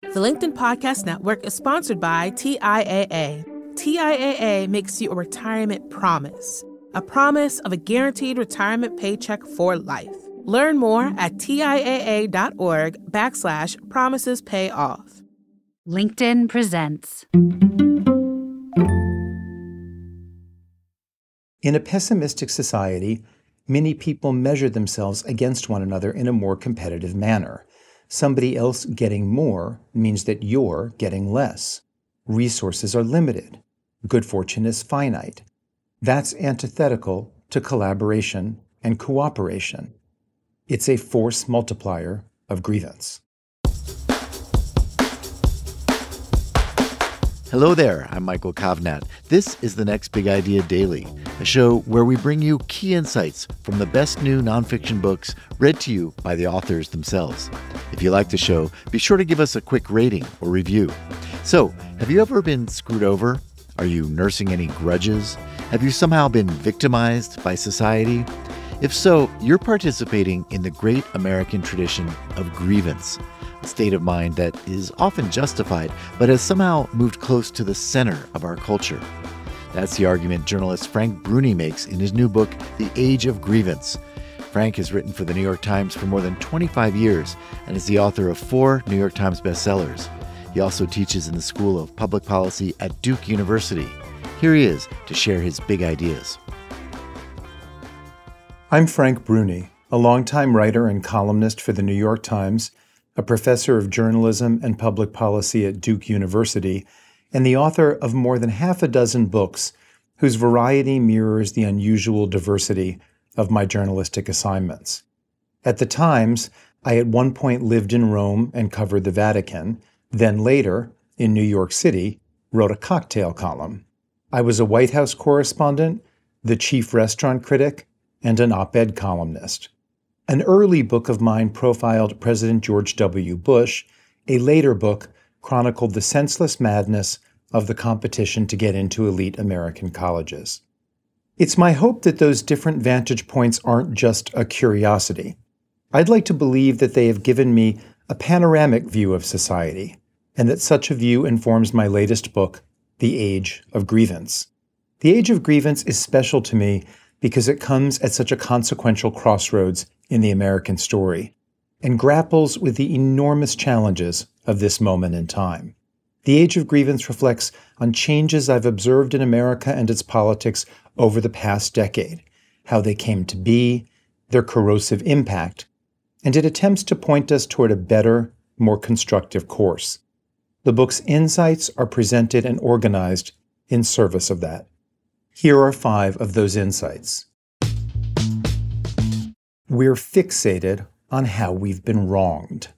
The LinkedIn Podcast Network is sponsored by TIAA. TIAA makes you a retirement promise, a promise of a guaranteed retirement paycheck for life. Learn more at TIAA.org/promises pay off. LinkedIn presents. In a pessimistic society, many people measure themselves against one another in a more competitive manner. Somebody else getting more means that you're getting less. Resources are limited. Good fortune is finite. That's antithetical to collaboration and cooperation. It's a force multiplier of grievance. Hello there, I'm Michael Kovnat. This is The Next Big Idea Daily, a show where we bring you key insights from the best new nonfiction books read to you by the authors themselves. If you like the show, be sure to give us a quick rating or review. So, have you ever been screwed over? Are you nursing any grudges? Have you somehow been victimized by society? If so, you're participating in the great American tradition of grievance, a state of mind that is often justified, but has somehow moved close to the center of our culture. That's the argument journalist Frank Bruni makes in his new book, The Age of Grievance. Frank has written for the New York Times for more than 25 years and is the author of 4 New York Times bestsellers. He also teaches in the School of Public Policy at Duke University. Here he is to share his big ideas. I'm Frank Bruni, a longtime writer and columnist for the New York Times, a professor of journalism and public policy at Duke University, and the author of more than half a dozen books whose variety mirrors the unusual diversity of my journalistic assignments. At the Times, I at one point lived in Rome and covered the Vatican, then later, in New York City, wrote a cocktail column. I was a White House correspondent, the chief restaurant critic, and an op-ed columnist. An early book of mine profiled President George W. Bush. A later book chronicled the senseless madness of the competition to get into elite American colleges. It's my hope that those different vantage points aren't just a curiosity. I'd like to believe that they have given me a panoramic view of society, and that such a view informs my latest book, The Age of Grievance. The Age of Grievance is special to me because it comes at such a consequential crossroads in the American story, and grapples with the enormous challenges of this moment in time. The Age of Grievance reflects on changes I've observed in America and its politics over the past decade, how they came to be, their corrosive impact, and it attempts to point us toward a better, more constructive course. The book's insights are presented and organized in service of that. Here are 5 of those insights. We're fixated on how we've been wronged.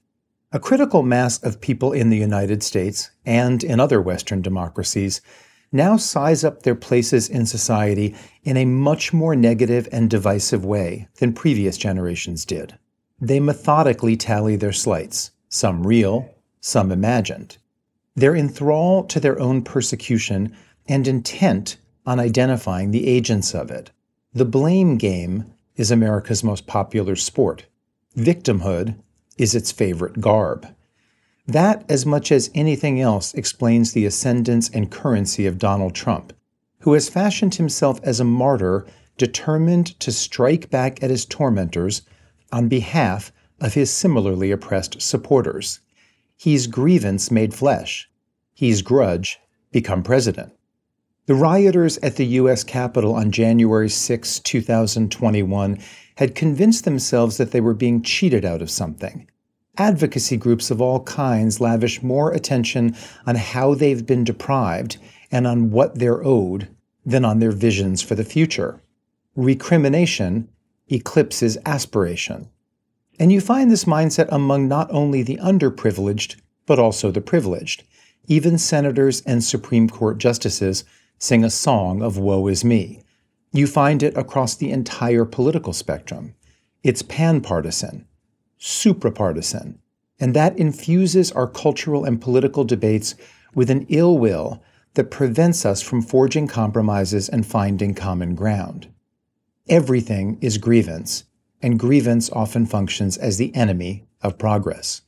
A critical mass of people in the United States and in other Western democracies now size up their places in society in a much more negative and divisive way than previous generations did. They methodically tally their slights, some real, some imagined. They're enthralled to their own persecution and intent on identifying the agents of it. The blame game is America's most popular sport. Victimhood is its favorite garb. That, as much as anything else, explains the ascendance and currency of Donald Trump, who has fashioned himself as a martyr determined to strike back at his tormentors on behalf of his similarly oppressed supporters. He's grievance made flesh. He's grudge become president. The rioters at the U.S. Capitol on January 6, 2021 had convinced themselves that they were being cheated out of something. Advocacy groups of all kinds lavish more attention on how they've been deprived and on what they're owed than on their visions for the future. Recrimination eclipses aspiration. And you find this mindset among not only the underprivileged, but also the privileged. Even senators and Supreme Court justices sing a song of woe is me. You find it across the entire political spectrum. It's pan-partisan, suprapartisan, and that infuses our cultural and political debates with an ill will that prevents us from forging compromises and finding common ground. Everything is grievance, and grievance often functions as the enemy of progress.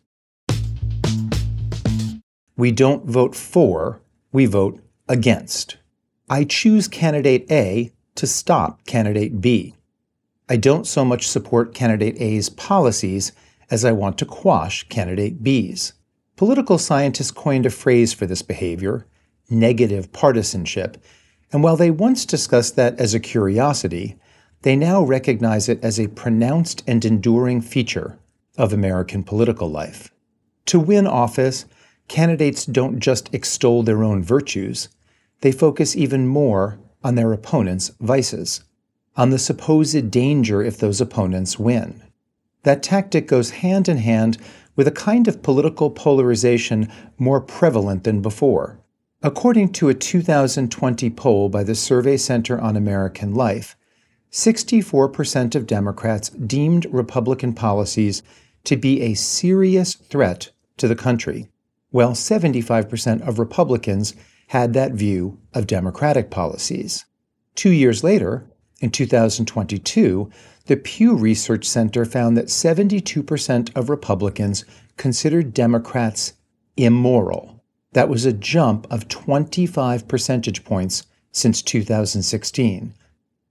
We don't vote for, we vote against. I choose candidate A to stop candidate B. I don't so much support candidate A's policies as I want to quash candidate B's. Political scientists coined a phrase for this behavior, negative partisanship, and while they once discussed that as a curiosity, they now recognize it as a pronounced and enduring feature of American political life. To win office, candidates don't just extol their own virtues, they focus even more on their opponents' vices, on the supposed danger if those opponents win. That tactic goes hand in hand with a kind of political polarization more prevalent than before. According to a 2020 poll by the Survey Center on American Life, 64% of Democrats deemed Republican policies to be a serious threat to the country, while 75% of Republicans had that view of Democratic policies. 2 years later, in 2022, the Pew Research Center found that 72% of Republicans considered Democrats immoral. That was a jump of 25 percentage points since 2016,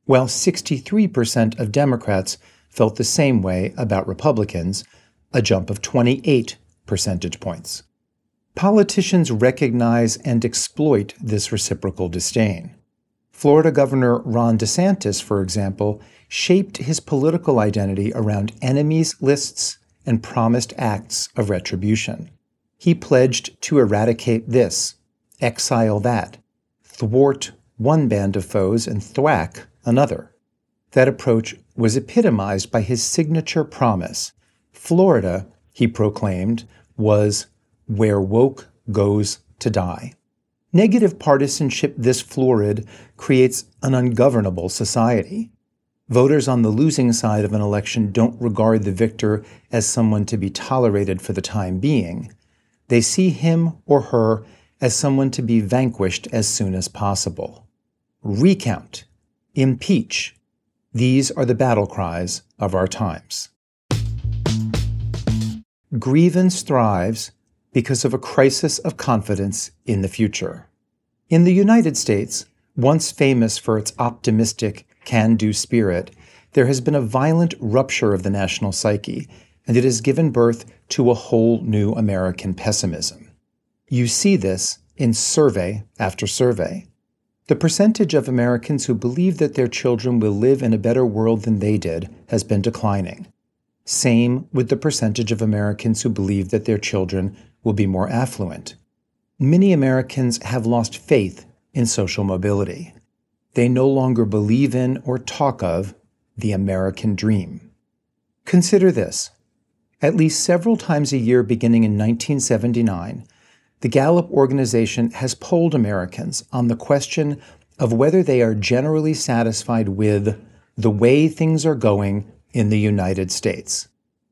while 63% of Democrats felt the same way about Republicans, a jump of 28 percentage points. Politicians recognize and exploit this reciprocal disdain. Florida Governor Ron DeSantis, for example, shaped his political identity around enemies lists and promised acts of retribution. He pledged to eradicate this, exile that, thwart one band of foes and thwack another. That approach was epitomized by his signature promise. Florida, he proclaimed, was where woke goes to die. Negative partisanship this florid creates an ungovernable society. Voters on the losing side of an election don't regard the victor as someone to be tolerated for the time being. They see him or her as someone to be vanquished as soon as possible. Recount, impeach. These are the battle cries of our times. Grievance thrives because of a crisis of confidence in the future. In the United States, once famous for its optimistic, can-do spirit, there has been a violent rupture of the national psyche, and it has given birth to a whole new American pessimism. You see this in survey after survey. The percentage of Americans who believe that their children will live in a better world than they did has been declining. Same with the percentage of Americans who believe that their children will be more affluent. Many Americans have lost faith in social mobility. They no longer believe in or talk of the American dream. Consider this. At least several times a year beginning in 1979, the Gallup organization has polled Americans on the question of whether they are generally satisfied with the way things are going in the United States.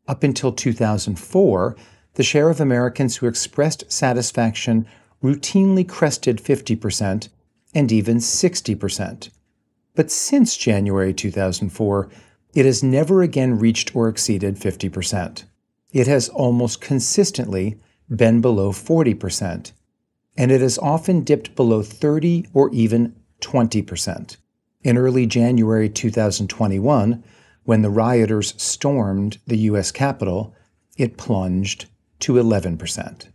Up until 2004, the share of Americans who expressed satisfaction routinely crested 50% and even 60%. But since January 2004, it has never again reached or exceeded 50%. It has almost consistently been below 40%, and it has often dipped below 30 or even 20%. In early January 2021, when the rioters stormed the U.S. Capitol, it plunged to 11%.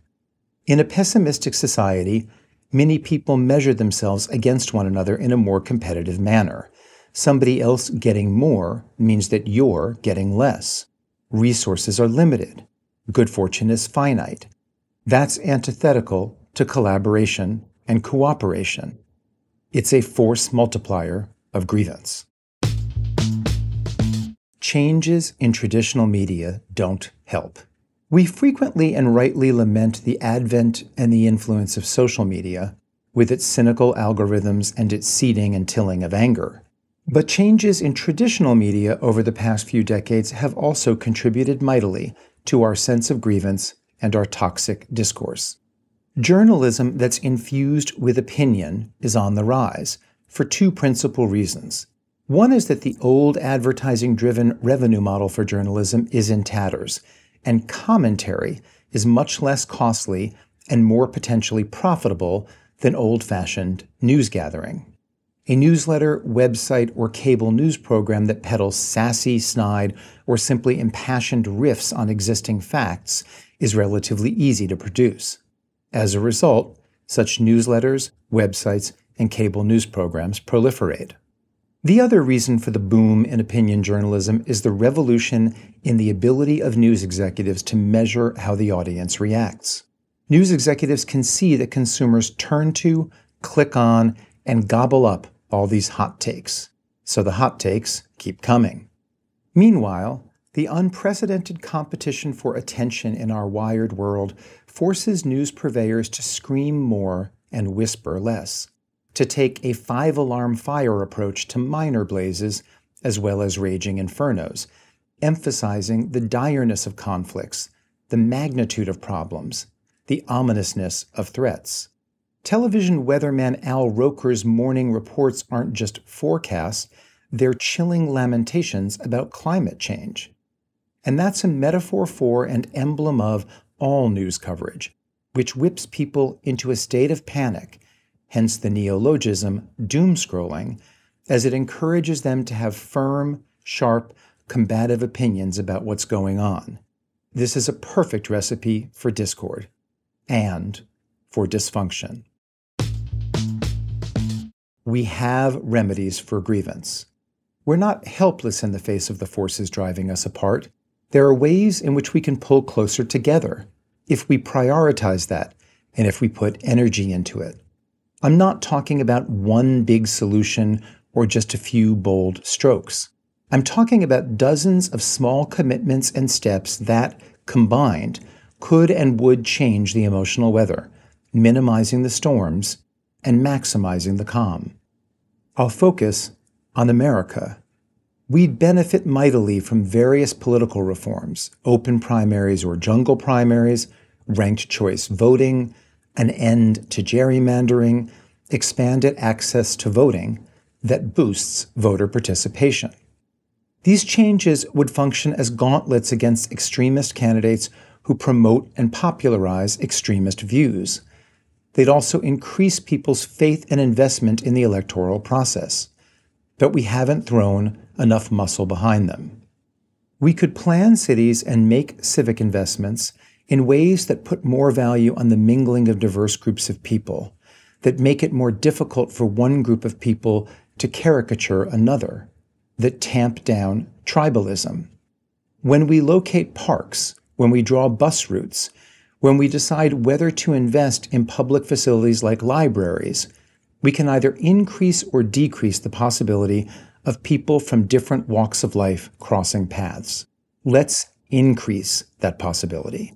In a pessimistic society, many people measure themselves against one another in a more competitive manner. Somebody else getting more means that you're getting less. Resources are limited. Good fortune is finite. That's antithetical to collaboration and cooperation. It's a force multiplier of grievance. Changes in traditional media don't help. We frequently and rightly lament the advent and the influence of social media, with its cynical algorithms and its seeding and tilling of anger. But changes in traditional media over the past few decades have also contributed mightily to our sense of grievance and our toxic discourse. Journalism that's infused with opinion is on the rise for two principal reasons. One is that the old advertising-driven revenue model for journalism is in tatters, and commentary is much less costly and more potentially profitable than old-fashioned news gathering. A newsletter, website, or cable news program that peddles sassy, snide, or simply impassioned riffs on existing facts is relatively easy to produce. As a result, such newsletters, websites, and cable news programs proliferate. The other reason for the boom in opinion journalism is the revolution in the ability of news executives to measure how the audience reacts. News executives can see that consumers turn to, click on, and gobble up all these hot takes. So the hot takes keep coming. Meanwhile, the unprecedented competition for attention in our wired world forces news purveyors to scream more and whisper less, to take a 5-alarm fire approach to minor blazes as well as raging infernos, emphasizing the direness of conflicts, the magnitude of problems, the ominousness of threats. Television weatherman Al Roker's morning reports aren't just forecasts, they're chilling lamentations about climate change. And that's a metaphor for and emblem of all news coverage, which whips people into a state of panic, hence the neologism doom scrolling, as it encourages them to have firm, sharp, combative opinions about what's going on. This is a perfect recipe for discord and for dysfunction. We have remedies for grievance. We're not helpless in the face of the forces driving us apart. There are ways in which we can pull closer together, if we prioritize that and if we put energy into it. I'm not talking about one big solution or just a few bold strokes. I'm talking about dozens of small commitments and steps that, combined, could and would change the emotional weather, minimizing the storms and maximizing the calm. I'll focus on America. We'd benefit mightily from various political reforms, open primaries or jungle primaries, ranked choice voting, an end to gerrymandering, expanded access to voting that boosts voter participation. These changes would function as gauntlets against extremist candidates who promote and popularize extremist views. They'd also increase people's faith and investment in the electoral process. But we haven't thrown enough muscle behind them. We could plan cities and make civic investments in ways that put more value on the mingling of diverse groups of people, that make it more difficult for one group of people to caricature another, that tamp down tribalism. When we locate parks, when we draw bus routes, when we decide whether to invest in public facilities like libraries, we can either increase or decrease the possibility of people from different walks of life crossing paths. Let's increase that possibility.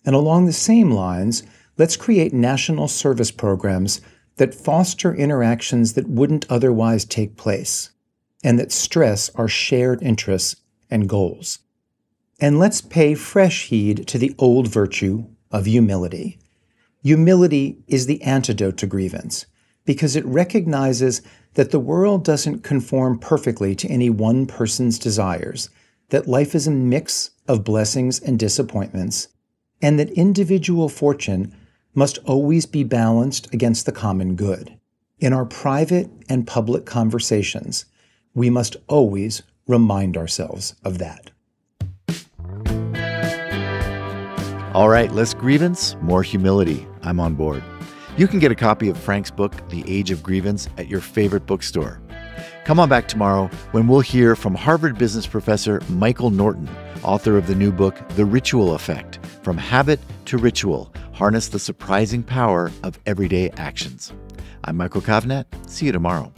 And along the same lines, let's create national service programs that foster interactions that wouldn't otherwise take place, and that stress our shared interests and goals. And let's pay fresh heed to the old virtue of humility. Humility is the antidote to grievance, because it recognizes that the world doesn't conform perfectly to any one person's desires, that life is a mix of blessings and disappointments, and that individual fortune must always be balanced against the common good. In our private and public conversations, we must always remind ourselves of that. All right, less grievance, more humility. I'm on board. You can get a copy of Frank's book, The Age of Grievance, at your favorite bookstore. Come on back tomorrow when we'll hear from Harvard business professor Michael Norton, author of the new book, The Ritual Effect, From Habit to Ritual, Harness the Surprising Power of Everyday Actions. I'm Michael Kovnat. See you tomorrow.